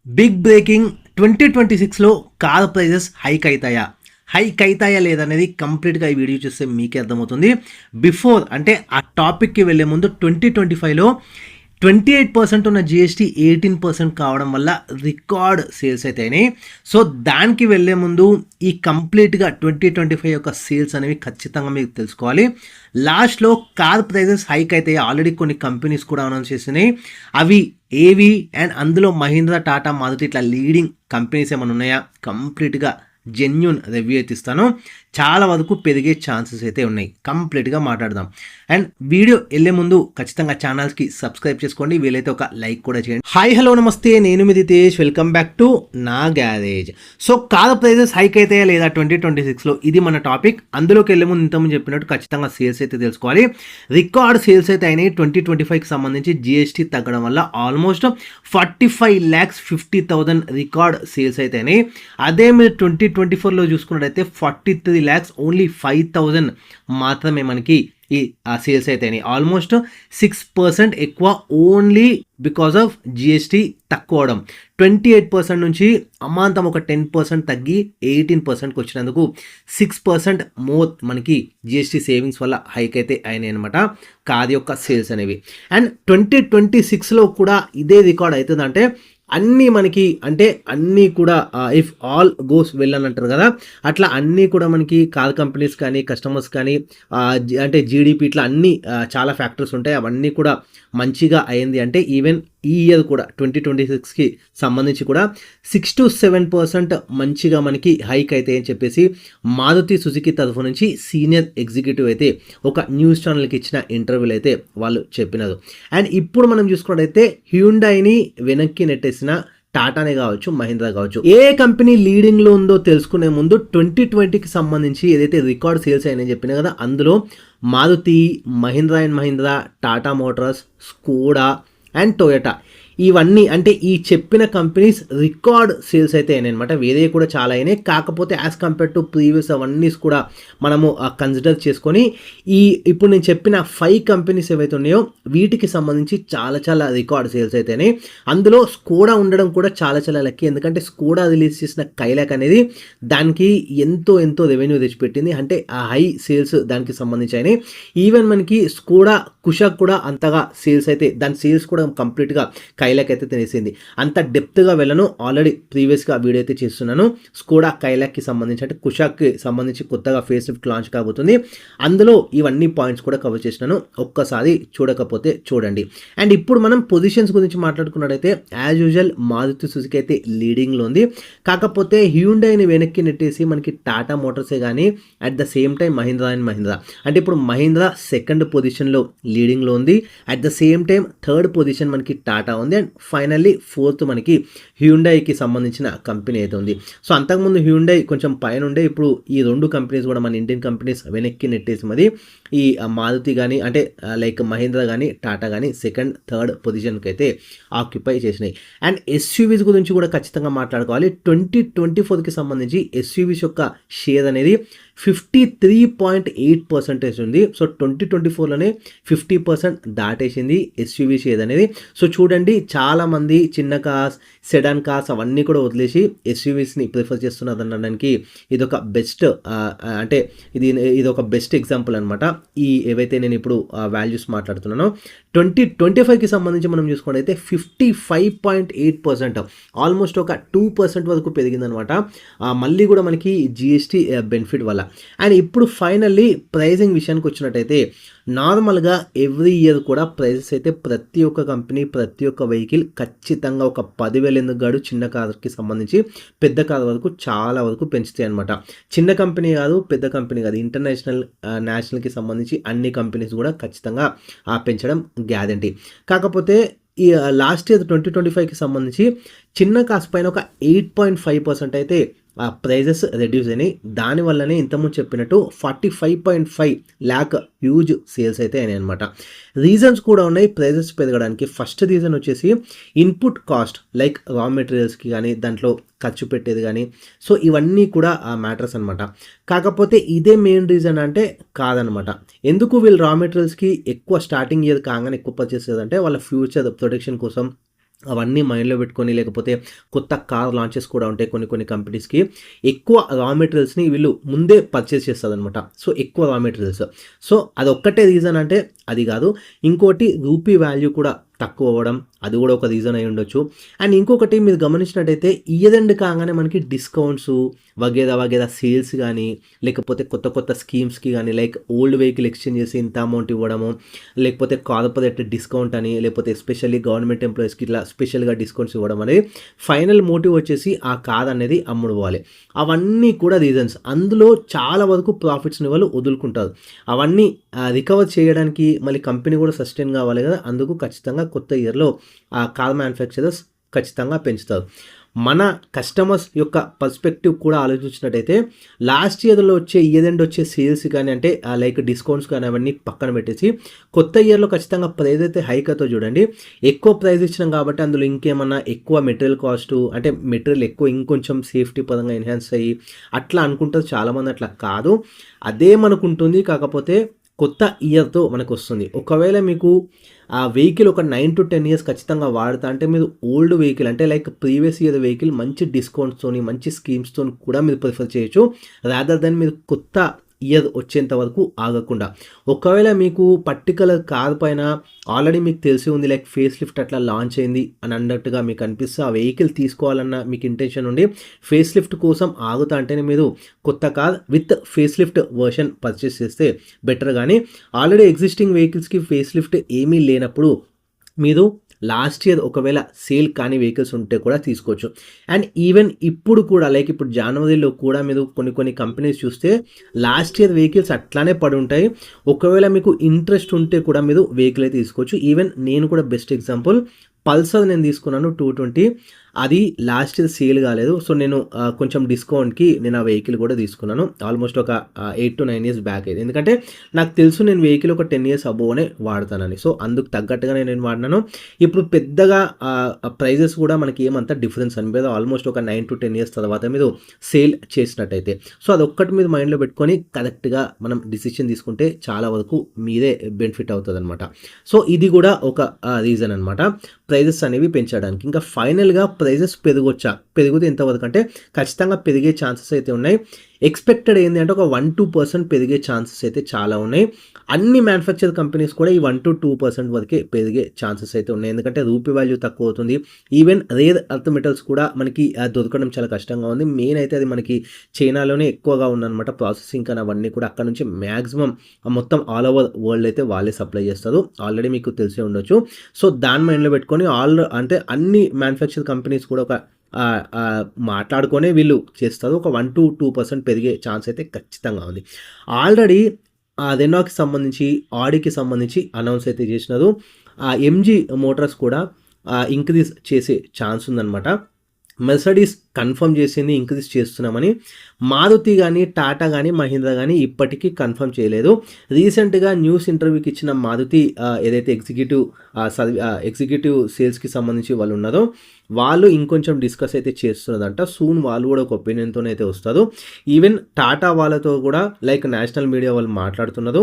Big breaking 2026లో car prices hike అవుతాయా లేదనేది కంప్లీట్గా ఈ వీడియో చూస్తే మీకే అర్థమవుతుంది. బిఫోర్ అంటే ఆ టాపిక్కి వెళ్ళే ముందు 2025లో 28% ఉన్న జిఎస్టీ 18% కావడం వల్ల రికార్డ్ సేల్స్ అయినాయి. సో దానికి వెళ్ళే ముందు ఈ కంప్లీట్గా 2025 యొక్క సేల్స్ అనేవి ఖచ్చితంగా మీకు తెలుసుకోవాలి. లాస్ట్లో కార్ ప్రైజెస్ హైక్ అయితే ఆల్రెడీ కొన్ని కంపెనీస్ కూడా అనౌన్స్ చేసినాయి. అవి ఏవి అండ్ అందులో మహీంద్రా, టాటా, మారుతి ఇట్లా లీడింగ్ కంపెనీస్ ఏమైనా ఉన్నాయా, కంప్లీట్గా జెన్యూన్ రివ్యూ అయితే ఇస్తాను. చాలా వరకు పెరిగే ఛాన్సెస్ అయితే ఉన్నాయి. కంప్లీట్గా మాట్లాడదాం. అండ్ వీడియో వెళ్ళే ముందు ఖచ్చితంగా ఛానల్స్కి సబ్స్క్రైబ్ చేసుకోండి, వీలైతే ఒక లైక్ కూడా చేయండి. హాయ్ హలో నమస్తే, నేను మీ దితేష్, వెల్కమ్ బ్యాక్ టు నా garage. So car prices hike అవుతాయా లేదా 2026లో, ఇది మన టాపిక్. అందులోకి వెళ్ళే ముందు ఇంతకుముందు చెప్పినట్టు ఖచ్చితంగా సేల్స్ అయితే తెలుసుకోవాలి. రికార్డ్ సేల్స్ అయితే అయినాయి 2025కి సంబంధించి. జిఎస్టీ తగ్గడం వల్ల ఆల్మోస్ట్ 45,50,000 రికార్డ్ సేల్స్ అయితే అయినాయి. అదే మీరు 2024లో చూసుకున్నట్టయితే 43 lakhs, ఓన్లీ 5,000 మాత్రమే మనకి ఈ సేల్స్ అయితే అయినాయి. ఆల్మోస్ట్ 6% ఎక్కువ, ఓన్లీ బికాస్ ఆఫ్ జిఎస్టీ తక్కువ అవడం. 28% నుంచి అమాంతం ఒక 10% తగ్గి 18%కి వచ్చినందుకు 6% మోర్ మనకి జిఎస్టీ సేవింగ్స్ వల్ల హైక్ అయితే అయినాయి అనమాట కార్ యొక్క సేల్స్ అనేవి. అండ్ 2026లో కూడా ఇదే రికార్డ్ అవుతుందంటే అన్నీ మనకి అంటే అన్నీ కూడా ఇఫ్ ఆల్ గోస్ వెల్ అని అంటారు కదా, అట్లా అన్నీ కూడా మనకి కార్ కంపెనీస్ కానీ కస్టమర్స్ కానీ అంటే జీడిపి ఇట్లా అన్నీ చాలా ఫ్యాక్టర్స్ ఉంటాయి. అవన్నీ కూడా మంచిగా అయింది అంటే ఈవెన్ ఈ ఇయర్ కూడా 2026కి సంబంధించి కూడా 6-7% మంచిగా మనకి హైక్ అయితే అని చెప్పేసి మారుతి సుజుకి తరఫు నుంచి సీనియర్ ఎగ్జిక్యూటివ్ అయితే ఒక న్యూస్ ఛానల్కి ఇచ్చిన ఇంటర్వ్యూలు అయితే వాళ్ళు చెప్పినారు. అండ్ ఇప్పుడు మనం చూసుకున్నట్టయితే హ్యుండాయిని వెనక్కి నెట్టేసిన టాటానే కావచ్చు, మహీంద్రా కావచ్చు, ఏ కంపెనీ లీడింగ్లో ఉందో తెలుసుకునే ముందు 2020కి సంబంధించి ఏదైతే రికార్డ్ సేల్స్ అయినాయని చెప్పినా కదా, అందులో Maruti, Mahindra and Mahindra, Tata motors, Skoda and Toyota, ఇవన్నీ అంటే ఈ చెప్పిన కంపెనీస్ రికార్డ్ సేల్స్ అయితే అయినాయి అనమాట. వేరే కూడా చాలా అయినాయి, కాకపోతే యాజ్ కంపేర్ టు ప్రీవియస్ అవన్నీ కూడా మనము కన్సిడర్ చేసుకొని ఇప్పుడు నేను చెప్పిన 5 కంపెనీస్ ఏవైతే ఉన్నాయో వీటికి సంబంధించి చాలా రికార్డ్ సేల్స్ అయితేనే. అందులో స్కోడా ఉండడం కూడా చాలా లక్కీ, ఎందుకంటే స్కోడా రిలీజ్ చేసిన కైలాక్ అనేది దానికి ఎంతో రెవెన్యూ తెచ్చిపెట్టింది. అంటే ఆ హై సేల్స్ దానికి సంబంధించి అయినాయి. ఈవెన్ మనకి స్కోడా కుషాక్ కూడా అంతగా సేల్స్ అయితే, దాని సేల్స్ కూడా కంప్లీట్గా కైలాక్ అయితే తినేసింది. అంత డెప్త్గా వెళ్ళను, ఆల్రెడీ ప్రీవియస్గా వీడియో అయితే చేస్తున్నాను. స్కోడా కైలాక్కి సంబంధించి అంటే కుషాక్కి సంబంధించి కొత్తగా ఫేస్ లిఫ్ట్ లాంచ్ కాబోతుంది, అందులో ఇవన్నీ పాయింట్స్ కూడా కవర్ చేసినాను. ఒక్కసారి చూడకపోతే చూడండి. అండ్ ఇప్పుడు మనం పొజిషన్స్ గురించి మాట్లాడుకున్నట్టయితే యాజ్ యూజువల్ మారుతి సుజుకి అయితే లీడింగ్లో ఉంది. కాకపోతే హ్యుండాయిని వెనక్కి నెట్టేసి మనకి టాటా మోటార్సే కానీ at the same time Mahindra and Mahindra అంటే ఇప్పుడు మహీంద్రా సెకండ్ పొజిషన్లో లీడింగ్లో ఉంది. At the same time third position మనకి టాటా ఉంది. అండ్ ఫైనల్లీ ఫోర్త్ మనకి హ్యుండాయికి సంబంధించిన కంపెనీ అయితే ఉంది. సో అంతకుముందు హ్యుండాయి కొంచెం పైన ఉండే, ఇప్పుడు ఈ 2 కంపెనీస్ కూడా మన ఇండియన్ కంపెనీస్ వెనక్కి నెట్టేసి మరి ఈ మారుతి కానీ అంటే లైక్ మహీంద్రా కానీ టాటా కానీ సెకండ్ థర్డ్ పొజిషన్కి అయితే ఆక్యుపై చేసినాయి. అండ్ ఎస్యూవీస్ గురించి కూడా ఖచ్చితంగా మాట్లాడుకోవాలి. 2024కి సంబంధించి ఎస్యూవీస్ యొక్క షేర్ అనేది 53.8% ఉంది. సో 2024లోనే 50% దాటేసింది ఎస్యూవీ షేర్ అనేది. సో చూడండి, చాలామంది చిన్న కార్స్, సెడాన్ కార్స్ అవన్నీ కూడా వదిలేసి ఎస్యూవీస్ని ప్రిఫర్ చేస్తున్నారు అనడానికి ఇదొక బెస్ట్ అంటే ఇది ఒక బెస్ట్ ఎగ్జాంపుల్ అనమాట. ఈ ఏవైతే నేను ఇప్పుడు వాల్యూస్ మాట్లాడుతున్నానో 2025కి సంబంధించి మనం చూసుకున్నట్టయితే 55.8%, ఆల్మోస్ట్ ఒక 2% వరకు పెరిగిందనమాట. మళ్ళీ కూడా మనకి జిఎస్టీ బెనిఫిట్ వల్ల. అండ్ ఇప్పుడు ఫైనల్లీ ప్రైజింగ్ విషయానికి వచ్చినట్టయితే నార్మల్గా ఎవ్రీ ఇయర్ కూడా ప్రైజెస్ అయితే ప్రతి ఒక్క కంపెనీ ప్రతి ఒక్క వెహికల్ ఖచ్చితంగా ఒక 10,000 ఎందుకు కాదు, చిన్న కార్కి సంబంధించి పెద్ద కార్ వరకు చాలా వరకు పెంచుతాయి అనమాట. చిన్న కంపెనీ కాదు, పెద్ద కంపెనీ కాదు, ఇంటర్నేషనల్ నేషనల్కి సంబంధించి అన్ని కంపెనీస్ కూడా ఖచ్చితంగా పెంచడం గ్యారంటీ. కాకపోతే ఈ లాస్ట్ ఇయర్ 2025కి సంబంధించి చిన్న కార్స్ పైన ఒక 8.5% అయితే ప్రైజెస్ రెడ్యూస్ అయినాయి. దానివల్లనే ఇంతకుముందు చెప్పినట్టు 45.5 lakh హ్యూజ్ సేల్స్ అయితే అయినాయి అనమాట. రీజన్స్ కూడా ఉన్నాయి ప్రైజెస్ పెరగడానికి. ఫస్ట్ రీజన్ వచ్చేసి ఇన్పుట్ కాస్ట్, లైక్ రా మెటీరియల్స్కి కానీ దాంట్లో ఖర్చు పెట్టేది కానీ, సో ఇవన్నీ కూడా మ్యాటర్స్ అనమాట. కాకపోతే ఇదే మెయిన్ రీజన్ అంటే కాదనమాట. ఎందుకు వీళ్ళు రా మెటీరియల్స్కి ఎక్కువ స్టార్టింగ్ ఇయర్ కాగానే ఎక్కువ పర్చేస్ చేయాలంటే వాళ్ళ ఫ్యూచర్ ప్రొటెక్షన్ కోసం, అవన్నీ మైండ్లో పెట్టుకొని, లేకపోతే కొత్త కార్ లాంచెస్ కూడా ఉంటాయి కొన్ని కంపెనీస్కి, ఎక్కువ రా మెటీరియల్స్ని వీళ్ళు ముందే పర్చేస్ చేస్తారనమాట. సో ఎక్కువ రా మెటీరియల్స్. సో అదొక్కటే రీజన్ అంటే అది కాదు, ఇంకోటి రూపీ వాల్యూ కూడా తక్కువ అవ్వడం, అది కూడా ఒక రీజన్ అయి ఉండొచ్చు. అండ్ ఇంకొకటి మీరు గమనించినట్టయితే ఇయర్ ఎండ్ కాగానే మనకి డిస్కౌంట్స్ వగేరా సేల్స్ కానీ, లేకపోతే కొత్త స్కీమ్స్కి కానీ, లైక్ ఓల్డ్ వెహికల్ ఎక్స్చేంజ్ చేసి ఇంత అమౌంట్ ఇవ్వడము, లేకపోతే కార్పొరేట్ డిస్కౌంట్ అని, లేకపోతే ఎస్పెషల్లీ గవర్నమెంట్ ఎంప్లాయీస్కి ఇట్లా స్పెషల్గా డిస్కౌంట్స్ ఇవ్వడం అనేది ఫైనల్ మోటివ్ వచ్చేసి ఆ కార్ అనేది అమ్ముడుపోవాలి. అవన్నీ కూడా రీజన్స్. అందులో చాలా వరకు ప్రాఫిట్స్ని వాళ్ళు వదులుకుంటారు. అవన్నీ రికవర్ చేయడానికి మళ్ళీ కంపెనీ కూడా సస్టైన్ కావాలి కదా, అందుకు ఖచ్చితంగా కొత్త ఇయర్లో ఆ కార్ మ్యానుఫ్యాక్చరర్స్ ఖచ్చితంగా పెంచుతారు. మన కస్టమర్స్ యొక్క పర్స్పెక్టివ్ కూడా ఆలోచించినట్టయితే లాస్ట్ ఇయర్లో వచ్చే ఇయర్ ఎండ్ వచ్చే సేల్స్ కానీ, అంటే లైక్ డిస్కౌంట్స్ కానీ అవన్నీ పక్కన పెట్టేసి కొత్త ఇయర్లో ఖచ్చితంగా ప్రైస్ అయితే హైక్ అవుతుందో చూడండి. ఎక్కువ ప్రైస్ ఇచ్చినాం కాబట్టి అందులో ఇంకేమన్నా ఎక్కువ మెటీరియల్ కాస్ట్, అంటే మెటీరియల్ ఎక్కువ ఇంకొంచెం సేఫ్టీ పరంగా ఎన్హాన్స్ అయ్యి అట్లా అనుకుంటారు చాలామంది. అట్లా కాదు, అదే మనకుంటుంది, కాకపోతే కొత్త ఇయర్తో మనకు వస్తుంది. ఒకవేళ మీకు ఆ వెహికల్ ఒక 9 to 10 ఇయర్స్ ఖచ్చితంగా వాడతా అంటే మీరు ఓల్డ్ వెహికల్, అంటే లైక్ ప్రీవియస్ ఇయర్ వెహికల్ మంచి డిస్కౌంట్స్తోని మంచి స్కీమ్స్తో కూడా మీరు ప్రిఫర్ చేయొచ్చు, రాదర్ దెన్ మీరు కొత్త ఇయర్ వచ్చేంత వరకు ఆగకుండా. ఒకవేళ మీకు పర్టికులర్ కార్ పైన ఆల్రెడీ మీకు తెలిసి ఉంది, లైక్ ఫేస్ లిఫ్ట్ అట్లా లాంచ్ అయింది అని అన్నట్టుగా మీకు అనిపిస్తే ఆ వెహికల్ తీసుకోవాలన్న మీకు ఇంటెన్షన్ ఉండి ఫేస్ లిఫ్ట్ కోసం ఆగుతా అంటేనే మీరు కొత్త car with face lift version purchase చేస్తే బెటర్. కానీ ఆల్రెడీ ఎగ్జిస్టింగ్ వెహికల్స్కి ఫేస్ లిఫ్ట్ ఏమీ లేనప్పుడు మీరు లాస్ట్ ఇయర్ ఒకవేళ సేల్ కానీ వెహికల్స్ ఉంటే కూడా తీసుకోవచ్చు. అండ్ ఈవెన్ ఇప్పుడు కూడా లైక్ ఇప్పుడు జనవరిలో కూడా మీరు కొన్ని కంపెనీస్ చూస్తే లాస్ట్ ఇయర్ వెహికల్స్ అట్లానే పడి ఉంటాయి. ఒకవేళ మీకు ఇంట్రెస్ట్ ఉంటే కూడా మీరు వెహికల్ అయితే తీసుకోవచ్చు. ఈవెన్ నేను కూడా బెస్ట్ ఎగ్జాంపుల్ పల్సర్ నేను తీసుకున్నాను 220, అది లాస్ట్ ఇయర్ సేల్ కాలేదు. సో నేను కొంచెం డిస్కౌంట్కి నేను ఆ వెహికల్ కూడా తీసుకున్నాను. ఆల్మోస్ట్ ఒక 8 to 9 ఇయర్స్ బ్యాక్ అయింది. ఎందుకంటే నాకు తెలుసు నేను వెహికల్ ఒక 10 ఇయర్స్ అబోవ్నే వాడతానని. సో అందుకు తగ్గట్టుగానే నేను వాడినాను. ఇప్పుడు పెద్దగా ప్రైజెస్ కూడా మనకి ఏమంత డిఫరెన్స్ అనిపించదు. ఆల్మోస్ట్ ఒక 9 to 10 ఇయర్స్ తర్వాత మీరు సేల్ చేసినట్టయితే. సో అదొక్కటి మీద మైండ్లో పెట్టుకొని కరెక్ట్గా మనం డిసిషన్ తీసుకుంటే చాలా వరకు మీదే బెనిఫిట్ అవుతుంది అనమాట. సో ఇది కూడా ఒక రీజన్ అనమాట ప్రైజెస్ అనేవి పెంచడానికి. ఇంకా ఫైనల్గా ప్రైజెస్ పెరిగితే ఎంతవరకు అంటే ఖచ్చితంగా పెరిగే ఛాన్సెస్ అయితే ఉన్నాయి. ఎక్స్పెక్టెడ్ ఏంటి అంటే ఒక 1-2% పెరిగే ఛాన్సెస్ అయితే చాలా ఉన్నాయి. అన్ని మ్యానుఫ్యాక్చర్ కంపెనీస్ కూడా ఈ 1-2% వరకే పెరిగే ఛాన్సెస్ అయితే ఉన్నాయి. ఎందుకంటే రూపీ వాల్యూ తక్కువ అవుతుంది. ఈవెన్ రేర్ అర్త్ మెటల్స్ కూడా మనకి దొరకడం చాలా కష్టంగా ఉంది. మెయిన్ అయితే అది మనకి చైనాలోనే ఎక్కువగా ఉందన్నమాట. ప్రాసెసింగ్ కానీ అవన్నీ కూడా అక్కడ నుంచి మ్యాక్సిమం మొత్తం ఆల్ ఓవర్ వరల్డ్ అయితే వాళ్ళే సప్లై చేస్తారు. ఆల్రెడీ మీకు తెలిసే ఉండొచ్చు. సో దాని మైండ్లో పెట్టుకొని అంటే అన్ని మ్యానుఫ్యాక్చర్ కంపెనీస్ కూడా ఒక మాట్లాడుకొనే వీళ్ళు చేస్తారు. ఒక 1-2% పెరిగే ఛాన్స్ అయితే ఖచ్చితంగా ఉంది. ఆల్రెడీ రెనాల్ట్కి సంబంధించి, ఆడీకి సంబంధించి అనౌన్స్ అయితే చేసినారు. ఎంజీ మోటార్స్ కూడా ఇంక్రీజ్ చేసే ఛాన్స్ ఉందన్నమాట. మెర్సిడీస్ కన్ఫర్మ్ చేసింది ఇంక్రీజ్ చేస్తున్నామని. మారుతి కానీ, టాటా కానీ, మహీంద్రా కానీ ఇప్పటికీ కన్ఫర్మ్ చేయలేదు. రీసెంట్గా న్యూస్ ఇంటర్వ్యూకి ఇచ్చిన మారుతి ఏదైతే ఎగ్జిక్యూటివ్ సేల్స్కి సంబంధించి వాళ్ళు ఉన్నారో వాళ్ళు ఇంకొంచెం డిస్కస్ అయితే చేస్తున్నదంట. సూన్ వాళ్ళు కూడా ఒక ఒపీనియన్తోనే అయితే వస్తారు. ఈవెన్ టాటా వాళ్ళతో కూడా లైక్ నేషనల్ మీడియా వాళ్ళు మాట్లాడుతున్నారు.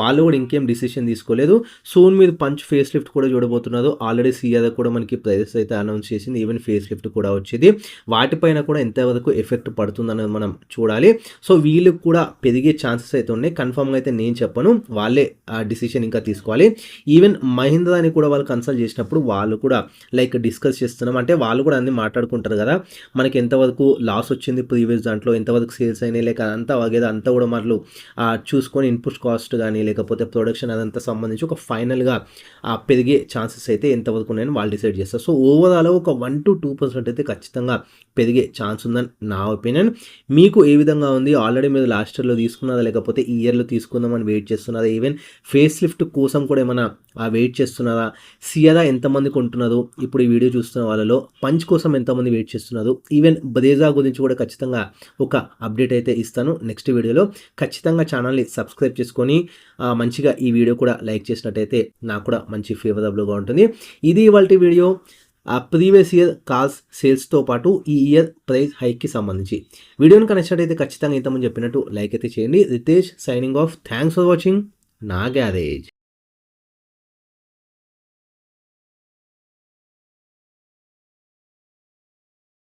వాళ్ళు కూడా ఇంకేం డిసిషన్ తీసుకోలేదు. సూన్ మీద పంచ్ ఫేస్ లిఫ్ట్ కూడా చూడబోతున్నారు. ఆల్రెడీ సియాదా కూడా మనకి ప్రైజెస్ అయితే అనౌన్స్ చేసింది. ఈవెన్ ఫేస్ లిఫ్ట్ కూడా వచ్చింది. వాటిపైన కూడా ఎంతవరకు ఎఫెక్ట్ పడుతుందనేది మనం చూడాలి. సో వీళ్ళకి కూడా పెరిగే ఛాన్సెస్ అయితే ఉన్నాయి. కన్ఫర్మ్గా అయితే నేను చెప్పను, వాళ్ళే డిసిషన్ ఇంకా తీసుకోవాలి. ఈవెన్ మహీంద్రాని కూడా వాళ్ళు కన్సల్ట్ చేసినప్పుడు వాళ్ళు కూడా లైక్ డిస్కస్ చేస్తున్నాం, అంటే వాళ్ళు కూడా అన్ని మాట్లాడుకుంటారు కదా, మనకి ఎంతవరకు లాస్ వచ్చింది ప్రీవియస్ దాంట్లో, ఎంతవరకు సేల్స్ అయినాయి, లేక అంతా వగేదా అంతా కూడా వాళ్ళు చూసుకొని ఇన్పుట్ కాస్ట్ కానీ లేకపోతే ప్రొడక్షన్ అదంతా సంబంధించి ఒక ఫైనల్గా పెరిగే ఛాన్సెస్ అయితే ఎంతవరకు ఉన్నాయని వాళ్ళు డిసైడ్ చేస్తారు. సో ఓవరాల్ ఒక 1-2% అయితే ఖచ్చితంగా పెరిగే ఛాన్స్ ఉందని నా ఒపీనియన్. మీకు ఏ విధంగా ఉంది? ఆల్రెడీ మీరు లాస్ట్ ఇయర్లో తీసుకున్నదా లేకపోతే ఈ ఇయర్లో తీసుకుందామని వెయిట్ చేస్తున్నారా? ఈవెన్ ఫేస్ లిఫ్ట్ కోసం కూడా ఏమైనా వెయిట్ చేస్తున్నారా? సియాదా ఎంతమంది కొంటున్నారు ఇప్పుడు ఈ వీడియో చూస్తున్న వాళ్ళలో? పంచ్ కోసం ఎంతమంది వెయిట్ చేస్తున్నారు? ఈవెన్ బ్రేజా గురించి కూడా ఖచ్చితంగా ఒక అప్డేట్ అయితే ఇస్తాను నెక్స్ట్ వీడియోలో. ఖచ్చితంగా ఛానల్ని సబ్స్క్రైబ్ చేసుకొని మంచిగా ఈ వీడియో కూడా లైక్ చేసినట్టయితే నాకు కూడా మంచి ఫేవరబుల్గా ఉంటుంది. ఇది ఇవాల్టి వీడియో. ప్రీవియస్ ఇయర్ కార్స్ సేల్స్తో పాటు ఈ ఇయర్ ప్రైస్ హైక్కి సంబంధించి వీడియోని కనెక్ట్ ఖచ్చితంగా ఇంతకుముందు చెప్పినట్టు లైక్ అయితే చేయండి. Ritesh signing off. Thanks for watching నా గ్యారేజ్.